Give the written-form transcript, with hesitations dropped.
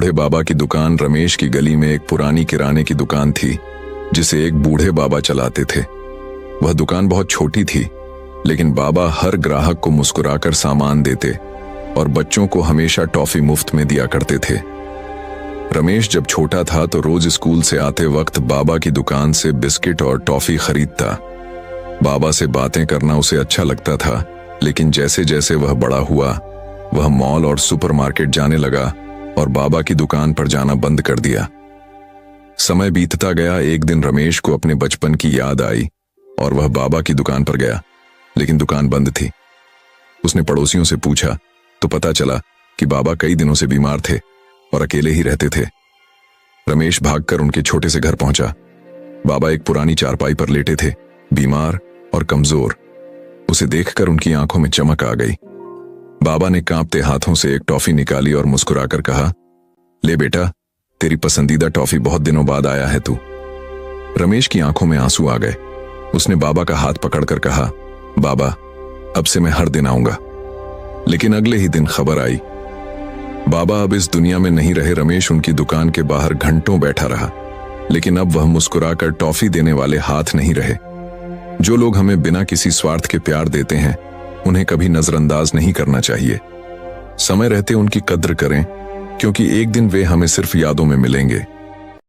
बूढ़े बाबा की दुकान रमेश की गली में एक पुरानी किराने की दुकान थी जिसे एक बूढ़े बाबा चलाते थे। वह दुकान बहुत छोटी थी, लेकिन बाबा हर ग्राहक को मुस्कुराकर सामान देते और बच्चों को हमेशा टॉफी मुफ्त में दिया करते थे। रमेश जब छोटा था तो रोज स्कूल से आते वक्त बाबा की दुकान से बिस्किट और टॉफी खरीदता। बाबा से बातें करना उसे अच्छा लगता था, लेकिन जैसे जैसे वह बड़ा हुआ वह मॉल और सुपरमार्केट जाने लगा और बाबा की दुकान पर जाना बंद कर दिया। समय बीतता गया। एक दिन रमेश को अपने बचपन की याद आई और वह बाबा की दुकान पर गया, लेकिन दुकान बंद थी। उसने पड़ोसियों से पूछा तो पता चला कि बाबा कई दिनों से बीमार थे और अकेले ही रहते थे। रमेश भागकर उनके छोटे से घर पहुंचा। बाबा एक पुरानी चारपाई पर लेटे थे, बीमार और कमजोर। उसे देखकर उनकी आंखों में चमक आ गई। बाबा ने कांपते हाथों से एक टॉफी निकाली और मुस्कुराकर कहा, ले बेटा, तेरी पसंदीदा टॉफी, बहुत दिनों बाद आया है तू। रमेश की आंखों में आंसू आ गए। उसने बाबा का हाथ पकड़कर कहा, बाबा, अब से मैं हर दिन आऊंगा। लेकिन अगले ही दिन खबर आई, बाबा अब इस दुनिया में नहीं रहे। रमेश उनकी दुकान के बाहर घंटों बैठा रहा, लेकिन अब वह मुस्कुराकर टॉफी देने वाले हाथ नहीं रहे। जो लोग हमें बिना किसी स्वार्थ के प्यार देते हैं, उन्हें कभी नजरअंदाज नहीं करना चाहिए। समय रहते उनकी कद्र करें, क्योंकि एक दिन वे हमें सिर्फ यादों में मिलेंगे।